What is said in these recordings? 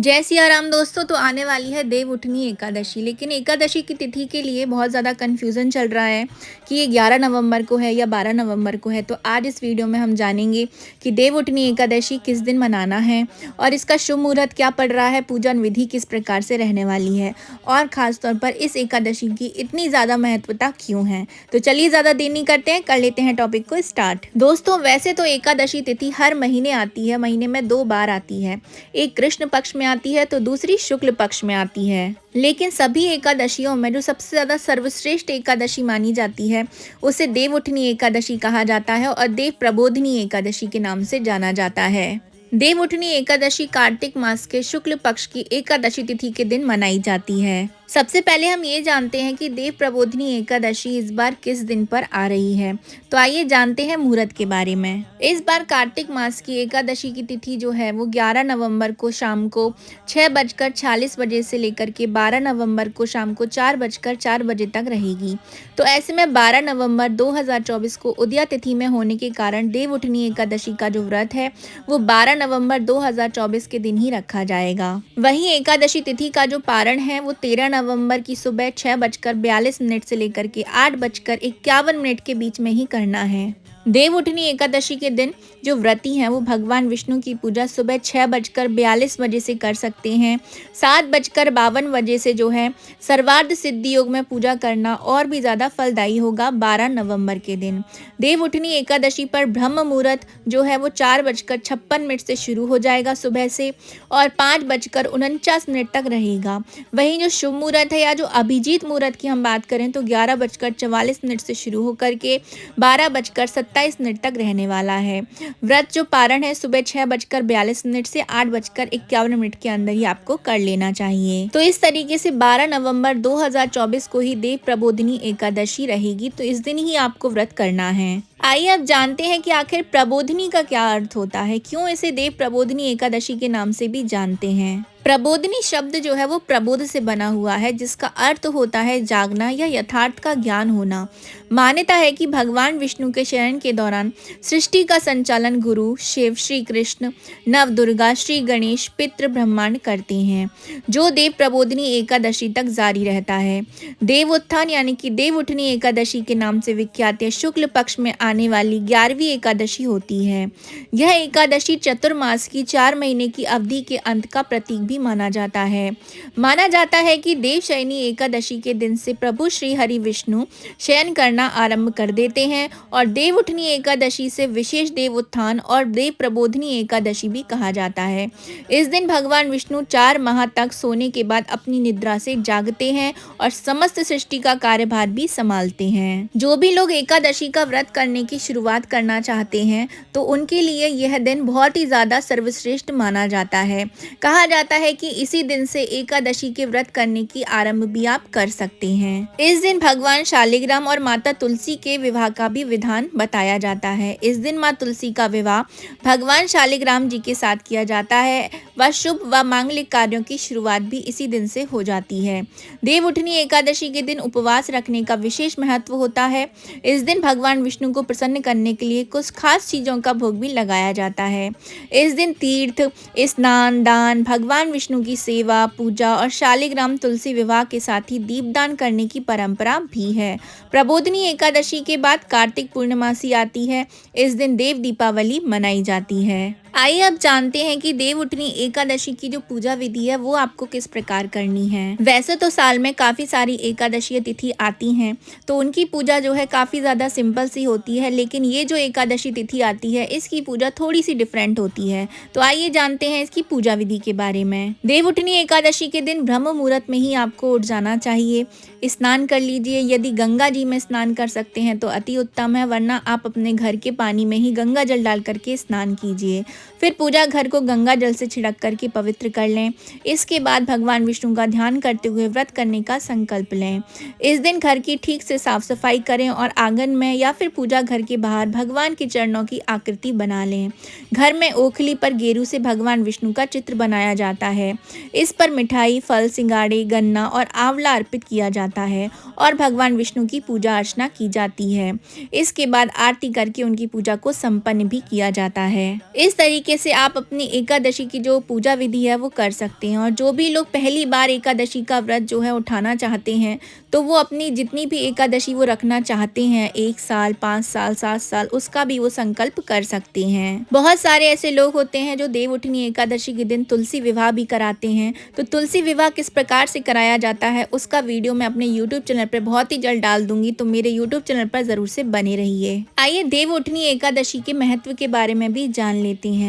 जय सिया राम दोस्तों। तो आने वाली है देवउठनी एकादशी, लेकिन एकादशी की तिथि के लिए बहुत ज़्यादा कन्फ्यूज़न चल रहा है कि ये 11 नवंबर को है या 12 नवंबर को है। तो आज इस वीडियो में हम जानेंगे कि देवउठनी एकादशी किस दिन मनाना है और इसका शुभ मुहूर्त क्या पड़ रहा है, पूजन विधि किस प्रकार से रहने वाली है और ख़ास तौर पर इस एकादशी की इतनी ज़्यादा महत्वता क्यों है। तो चलिए ज़्यादा देर नहीं करते हैं, कर लेते हैं टॉपिक को स्टार्ट। दोस्तों, वैसे तो एकादशी तिथि हर महीने आती है, महीने में 2 बार आती है। एक कृष्ण पक्ष में आती है तो दूसरी शुक्ल पक्ष में आती है। लेकिन सभी एकादशियों में जो सबसे ज्यादा सर्वश्रेष्ठ एकादशी मानी जाती है उसे देवउठनी एकादशी कहा जाता है और देव प्रबोधिनी एकादशी के नाम से जाना जाता है। देवउठनी एकादशी कार्तिक मास के शुक्ल पक्ष की एकादशी तिथि के दिन मनाई जाती है। सबसे पहले हम ये जानते हैं कि देव प्रबोधिनी एकादशी इस बार किस दिन पर आ रही है। तो आइए जानते हैं मुहूर्त के बारे में। इस बार कार्तिक मास की एकादशी की तिथि जो है वो 11 नवंबर को शाम को 6:46 बजे से लेकर के 12 नवंबर को शाम को 4:04 बजे तक रहेगी। तो ऐसे में 12 नवंबर 2024 को उदया तिथि में होने के कारण देवउठनी एकादशी का जो व्रत है वो 12 नवंबर 2024 के दिन ही रखा जाएगा। वहीं एकादशी तिथि का जो पारण है वो 13 नवंबर की सुबह 6:42 से लेकर के 8:51 के बीच में ही करना है। देवउठनी एकादशी के दिन जो व्रती हैं वो भगवान विष्णु की पूजा सुबह 6:42 बजे से कर सकते हैं। 7:52 बजे से जो है सर्वार्थ सिद्धि योग में पूजा करना और भी ज़्यादा फलदायी होगा 12 नवंबर के दिन। देवउठनी एकादशी पर ब्रह्म मुहूर्त जो है वो 4:56 से शुरू हो जाएगा सुबह से और 5:49 तक रहेगा। वहीं जो शुभ मुहूर्त है या जो अभिजीत मुहूर्त की हम बात करें तो 11:44 से शुरू होकर के 12:27 तक रहने वाला है। व्रत जो पारण है सुबह 6:42 से 8:51 के अंदर ही आपको कर लेना चाहिए। तो इस तरीके से 12 नवंबर 2024 को ही देव प्रबोधिनी एकादशी रहेगी। तो इस दिन ही आपको व्रत करना है। आइए अब जानते हैं कि आखिर प्रबोधिनी का क्या अर्थ होता है, क्यों इसे देव प्रबोधिनी एकादशी के नाम से भी जानते हैं। प्रबोधिनी शब्द जो है वो प्रबोध से बना हुआ है, जिसका अर्थ होता है जागना या यथार्थ का ज्ञान होना। मान्यता है कि भगवान विष्णु के शयन के दौरान सृष्टि का संचालन गुरु शिव, श्री कृष्ण, नव दुर्गा, श्री गणेश, पितृ ब्रह्मांड करते हैं, जो देव प्रबोधिनी एकादशी तक जारी रहता है। देवोत्थान यानी कि देवउठनी एकादशी के नाम से विख्यात शुक्ल पक्ष में आने वाली 11वीं एकादशी होती है। यह एकादशी चतुर्मास की 4 महीने की अवधि के अंत का प्रतीक भी माना जाता है। माना जाता है कि देवशयनी एकादशी के दिन से प्रभु श्री हरि विष्णु शयन करना आरंभ कर देते हैं और देवउठनी एकादशी से विशेष देव उत्थान और देव प्रबोधिनी एकादशी भी कहा जाता है। इस दिन भगवान विष्णु 4 माह तक सोने के बाद अपनी निद्रा से जागते हैं और समस्त सृष्टि का कार्यभार भी संभालते हैं। जो भी लोग एकादशी का व्रत करने की शुरुआत करना चाहते हैं तो उनके लिए यह दिन बहुत ही ज्यादा सर्वश्रेष्ठ माना जाता है। कहा जाता है कि इसी दिन से एकादशी के व्रत करने की आरंभ भी आप कर सकते हैं। इस दिन भगवान शालिग्राम और माता तुलसी के विवाह का भी विधान बताया जाता है। इस दिन माँ तुलसी का विवाह भगवान शालिग्राम जी के साथ किया जाता है व शुभ व मांगलिक कार्यों की शुरुआत भी इसी दिन से हो जाती है। देवउठनी एकादशी के दिन उपवास रखने का विशेष महत्व होता है। इस दिन भगवान विष्णु को प्रसन्न करने के लिए कुछ खास चीजों का भोग भी लगाया जाता है। इस दिन तीर्थ, स्नान, दान, भगवान विष्णु की सेवा, पूजा और शालिग्राम तुलसी विवाह के साथ ही दीपदान करने की परंपरा भी है। प्रबोधिनी एकादशी के बाद कार्तिक पूर्णिमासी आती है। इस दिन देव दीपावली मनाई जाती है। आइए अब जानते हैं कि देवउठनी एकादशी की जो पूजा विधि है वो आपको किस प्रकार करनी है। वैसे तो साल में काफ़ी सारी एकादशी तिथि आती हैं तो उनकी पूजा जो है काफ़ी ज़्यादा सिंपल सी होती है, लेकिन ये जो एकादशी तिथि आती है इसकी पूजा थोड़ी सी डिफरेंट होती है। तो आइए जानते हैं इसकी पूजा विधि के बारे में। देवउठनी एकादशी के दिन ब्रह्म मुहूर्त में ही आपको उठ जाना चाहिए। स्नान कर लीजिए। यदि गंगा जी में स्नान कर सकते हैं तो अति उत्तम है, वरना आप अपने घर के पानी में ही गंगा जल डाल करके स्नान कीजिए। फिर पूजा घर को गंगा जल से छिड़क करके पवित्र कर लें। इसके बाद भगवान विष्णु का ध्यान करते हुए व्रत करने का संकल्प लें। इस दिन घर की ठीक से साफ सफाई करें और आंगन में या फिर पूजा घर के बाहर भगवान के चरणों की आकृति बना लें। घर में ओखली पर गेरू से भगवान विष्णु का चित्र बनाया जाता है। इस पर मिठाई, फल, सिंगाड़े, गन्ना और आंवला अर्पित किया जाता है और भगवान विष्णु की पूजा अर्चना की जाती है। इसके बाद आरती करके उनकी पूजा को संपन्न भी किया जाता है। इस तरीके से आप अपनी एकादशी की जो पूजा विधि है वो कर सकते हैं। और जो भी लोग पहली बार एकादशी का व्रत जो है उठाना चाहते हैं, तो वो अपनी जितनी भी एकादशी वो रखना चाहते हैं, 1 साल, 5 साल, 7 साल, उसका भी वो संकल्प कर सकते हैं। बहुत सारे ऐसे लोग होते हैं जो देवउठनी एकादशी के दिन तुलसी विवाह भी कराते हैं। तो तुलसी विवाह किस प्रकार से कराया जाता है उसका वीडियो मैं अपने यूट्यूब चैनल पर बहुत ही जल्द डाल दूंगी, तो मेरे यूट्यूब चैनल पर जरूर से बने रहिए। आइए देवउठनी एकादशी के महत्व के बारे में भी जान लेते हैं।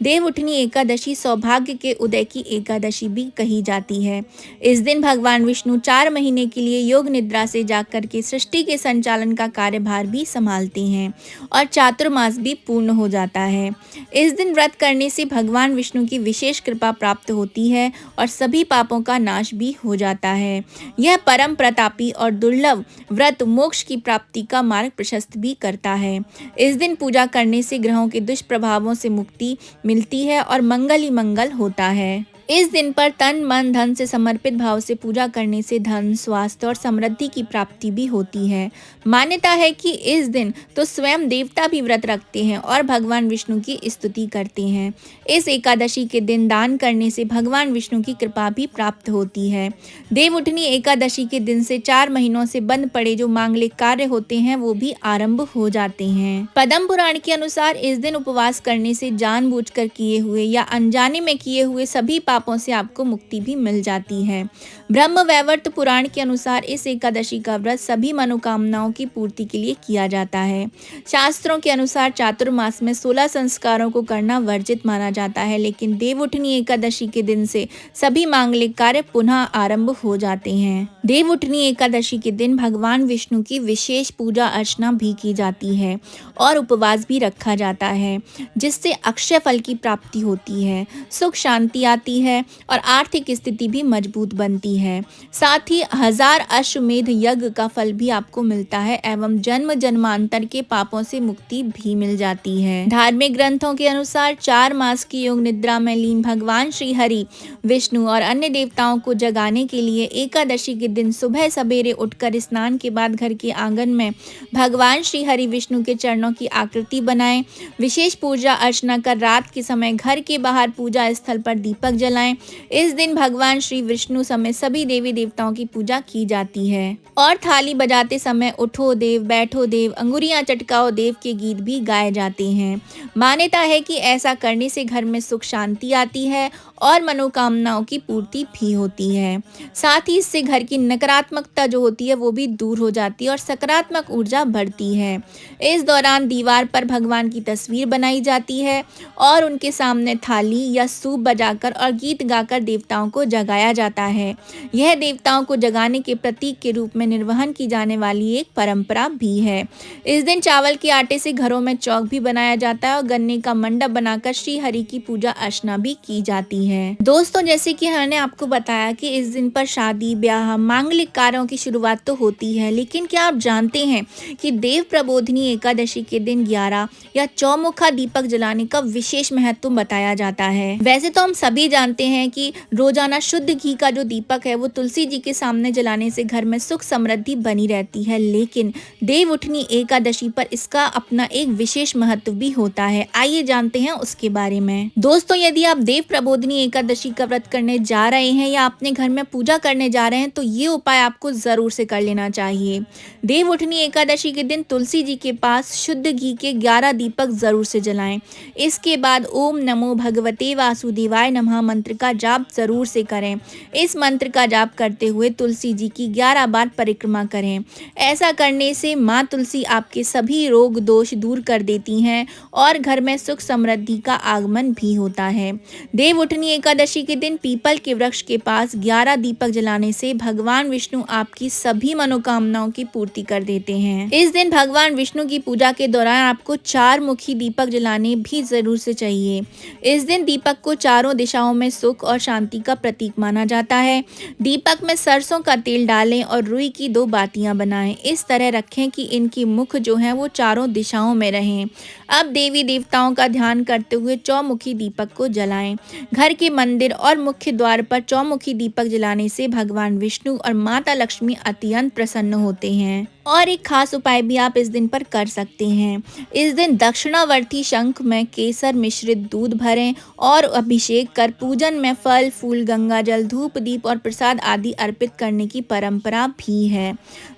देवउठनी एकादशी सौभाग्य के उदय की एकादशी भी कही जाती है। इस दिन भगवान विष्णु 4 महीने के लिए योग निद्रा से जाकर के सृष्टि के संचालन का कार्यभार भी संभालते हैं और चातुर्मास भी पूर्ण हो जाता है। इस दिन व्रत करने से भगवान विष्णु की विशेष कृपा प्राप्त होती है और सभी पापों का नाश भी हो जाता है। यह परम प्रतापी और दुर्लभ व्रत मोक्ष की प्राप्ति का मार्ग प्रशस्त भी करता है। इस दिन पूजा करने से ग्रहों के दुष्प्रभावों से मुक्ति मिलती है और मंगल ही मंगल होता है। इस दिन पर तन मन धन से समर्पित भाव से पूजा करने से धन, स्वास्थ्य और समृद्धि की प्राप्ति भी होती है। मान्यता है कि इस दिन तो स्वयं देवता भी व्रत रखते हैं और भगवान विष्णु की स्तुति करते हैं। इस एकादशी के दिन दान करने से भगवान विष्णु की कृपा भी प्राप्त होती है। देवउठनी एकादशी के दिन से 4 महीनों से बंद पड़े जो मांगलिक कार्य होते हैं वो भी आरंभ हो जाते हैं। पद्म पुराण के अनुसार इस दिन उपवास करने से जानबूझकर किए हुए या अनजाने में किए हुए सभी पापों से आपको मुक्ति भी मिल जाती है। ब्रह्म वैवर्त पुराण के अनुसार इस एकादशी का व्रत सभी मनोकामनाओं की पूर्ति के लिए किया जाता है। शास्त्रों के अनुसार चातुर्मास में 16 संस्कारों को करना वर्जित माना जाता है, लेकिन देवउठनी एकादशी के दिन से सभी मांगलिक कार्य पुनः आरंभ हो जाते हैं। देवउठनी एकादशी के दिन भगवान विष्णु की विशेष पूजा अर्चना भी की जाती है और उपवास भी रखा जाता है, जिससे अक्षय फल की प्राप्ति होती है, सुख शांति आती है और आर्थिक स्थिति भी मजबूत बनती है। साथ ही 1000 अश्वमेध यज्ञ का फल भी आपको मिलता है एवं जन्म जन्मांतर के पापों से मुक्ति भी मिल जाती है। धार्मिक ग्रंथों के अनुसार 4 मास की योग निद्रा में लीन भगवान श्री हरि, विष्णु और अन्य देवताओं को जगाने के लिए एकादशी के दिन सुबह सवेरे उठकर स्नान के बाद घर के आंगन में भगवान श्री हरि विष्णु के चरणों की आकृति बनाएं। विशेष पूजा अर्चना कर रात के समय घर के बाहर पूजा स्थल पर दीपक जलाएं। इस दिन भगवान श्री विष्णु समेत सभी देवी देवताओं की पूजा की जाती है और थाली बजाते समय उठो देव, बैठो देव, अंगुरियां चटकाओ देव के गीत भी गाए जाते हैं। मान्यता है कि ऐसा करने से घर में सुख शांति आती है और मनोकामनाओं की पूर्ति भी होती है। साथ ही इससे घर की नकारात्मकता जो होती है वो भी दूर हो जाती है और सकारात्मक ऊर्जा बढ़ती है। इस दौरान दीवार पर भगवान की तस्वीर बनाई जाती है और उनके सामने थाली या सूप बजाकर और गीत गाकर देवताओं को जगाया जाता है। यह देवताओं को जगाने के प्रतीक के रूप में निर्वहन की जाने वाली एक परंपरा भी है। इस दिन चावल के आटे से घरों में चौक भी बनाया जाता है और गन्ने का मंडप बनाकर श्री हरि की पूजा अर्चना भी की जाती है। दोस्तों, जैसे कि हमने आपको बताया कि इस दिन पर शादी ब्याह मांगलिक कार्यों की शुरुआत तो होती है, लेकिन क्या आप जानते हैं कि देव प्रबोधिनी एकादशी के दिन 11 या चौमुखा दीपक जलाने का विशेष महत्व बताया जाता है। वैसे तो हम सभी जानते हैं कि रोजाना शुद्ध घी का जो दीपक है वो तुलसी जी के सामने जलाने से घर में सुख समृद्धि बनी रहती है, लेकिन देवउठनी एकादशी पर इसका अपना एक विशेष महत्व भी होता है। आइए जानते हैं उसके बारे में। दोस्तों, यदि आप देव प्रबोधिनी एकादशी का व्रत करने जा रहे हैं या अपने घर में पूजा करने जा रहे हैं तो ये उपाय आपको जरूर से कर लेना चाहिए। देवउठनी एकादशी के दिन तुलसी जी के पास शुद्ध घी के 11 दीपक जरूर से जलाएं। इसके बाद ओम नमो भगवते वासुदेवाय नमः मंत्र का जाप जरूर से करें। इस मंत्र का जाप करते हुए तुलसी जी की 11 बार परिक्रमा करें। ऐसा करने से माँ तुलसी आपके सभी रोग दोष दूर कर देती हैं और घर में सुख समृद्धि का आगमन भी होता है। देवउठनी एकादशी के दिन पीपल के वृक्ष के पास 11 दीपक जलाने से भगवान विष्णु आपकी सभी मनोकामनाओं की पूर्ति कर देते हैं। इस दिन भगवान विष्णु की पूजा के दौरान आपको 4 मुखी दीपक जलाने भी जरूर से चाहिए। इस दिन दीपक को चारों दिशाओं में सुख और शांति का प्रतीक माना जाता है। दीपक में सरसों का तेल डालें और रुई की 2 बातियां बनाएं। इस तरह रखें कि इनकी मुख जो है वो चारों दिशाओं में रहें। अब देवी देवताओं का ध्यान करते हुए चौमुखी दीपक को जलाएं। घर के मंदिर और मुख्य द्वार पर चौमुखी दीपक जलाने से भगवान विष्णु और माता लक्ष्मी अत्यंत प्रसन्न होते हैं। और एक खास उपाय भी आप इस दिन पर कर सकते हैं। इस दिन दक्षिणावर्ती शंख में केसर मिश्रित दूध भरें और अभिषेक कर पूजन में फल फूल गंगा जल धूप दीप और प्रसाद आदि अर्पित करने की परंपरा भी है।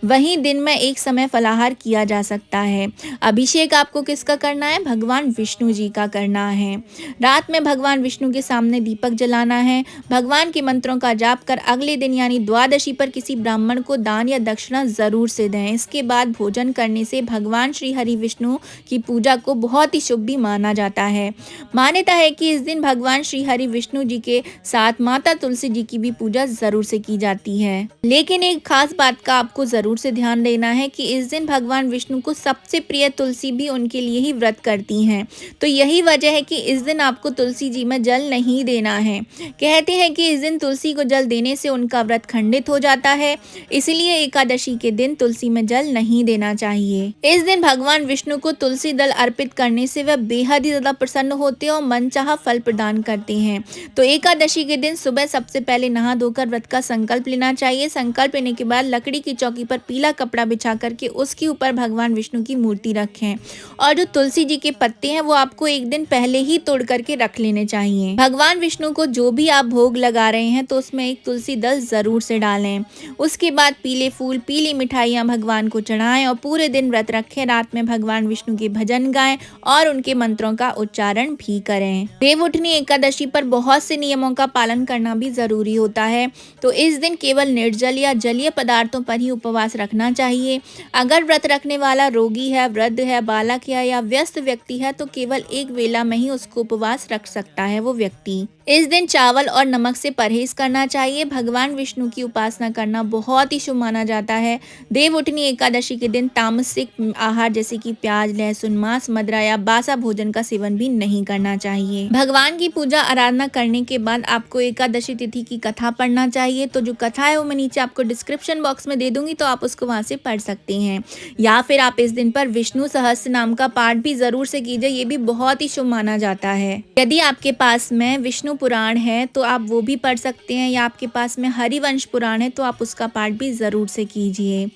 वहीं दिन में एक समय फलाहार किया जा सकता है। अभिषेक आपको किसका करना है? भगवान विष्णु जी का करना है। रात में भगवान विष्णु के सामने दीपक जलाना है। भगवान के मंत्रों का जाप कर अगले दिन यानी द्वादशी पर किसी ब्राह्मण को दान या दक्षिणा जरूर से दें। इसके बाद भोजन करने से भगवान श्री हरि विष्णु की पूजा को बहुत ही शुभ भी माना जाता है। मान्यता है कि इस दिन भगवान श्री हरि विष्णु जी के साथ माता तुलसी जी की भी पूजा जरूर से की जाती है। लेकिन एक खास बात का आपको जरूर से ध्यान देना है कि इस दिन भगवान विष्णु को सबसे प्रिय तुलसी भी उनके लिए ही व्रत करती हैं। तो यही वजह है कि इस दिन आपको तुलसी जी में जल नहीं देना है। कहते हैं कि इस दिन तुलसी को जल देने से उनका व्रत खंडित हो जाता है, इसलिए एकादशी के दिन तुलसी में जल नहीं देना चाहिए। इस दिन भगवान विष्णु को तुलसी दल अर्पित करने से वह बेहद ही ज्यादा प्रसन्न होते हैं और मनचाहा फल प्रदान करते हैं। तो एकादशी के दिन सुबह सबसे पहले नहा धोकर व्रत का संकल्प लेना चाहिए। संकल्प लेने के बाद लकड़ी की चौकी पर पीला कपड़ा बिछा करके उसके ऊपर भगवान विष्णु की मूर्ति रखें और जो तुलसी जी के पत्ते हैं वो आपको एक दिन पहले ही तोड़ करके रख लेने चाहिए। भगवान विष्णु को जो भी आप भोग लगा रहे हैं तो उसमें एक तुलसी दल जरूर से डालें। उसके बाद पीले फूल पीली मिठाइयाँ भगवान को चढ़ाएं और पूरे दिन व्रत रखें। रात में भगवान विष्णु के भजन गाएं और उनके मंत्रों का उच्चारण भी करें। देवउठनी एकादशी पर बहुत से नियमों का पालन करना भी जरूरी होता है। तो इस दिन केवल निर्जल या जलीय पदार्थों पर ही उपवास रखना चाहिए। अगर व्रत रखने वाला रोगी है, वृद्ध है, बालक है या व्यस्त व्यक्ति है तो केवल एक वेला में ही उसको उपवास रख सकता है वो व्यक्ति। इस दिन चावल और नमक से परहेज करना चाहिए। भगवान विष्णु की उपासना करना बहुत ही शुभ माना जाता है। देवउठनी एकादशी के दिन तामसिक आहार जैसे कि प्याज लहसुन मांस मदिरा या बासा भोजन का सेवन भी नहीं करना चाहिए। भगवान की पूजा आराधना करने के बाद आपको एकादशी तिथि की कथा पढ़ना चाहिए। तो जो कथा है वो मैं नीचे आपको डिस्क्रिप्शन बॉक्स में दे दूंगी, तो आप उसको वहां से पढ़ सकते हैं। या फिर आप इस दिन पर विष्णु सहस्त्र नाम का पाठ भी जरूर से कीजिए, ये भी बहुत ही शुभ माना जाता है। यदि आपके पास में विष्णु पुराण है तो आप वो भी पढ़ सकते हैं, या आपके पास में हरिवंश पुराण है तो आप उसका पाठ भी जरूर से कीजिए।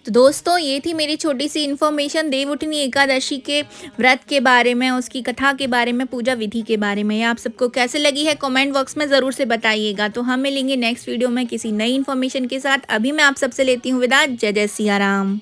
तो दोस्तों ये थी मेरी छोटी सी इन्फॉर्मेशन देवउठनी एकादशी के व्रत के बारे में, उसकी कथा के बारे में, पूजा विधि के बारे में। आप सबको कैसे लगी है कमेंट बॉक्स में ज़रूर से बताइएगा। तो हम मिलेंगे नेक्स्ट वीडियो में किसी नई इन्फॉर्मेशन के साथ। अभी मैं आप सबसे लेती हूँ विदा। जय जय सिया राम।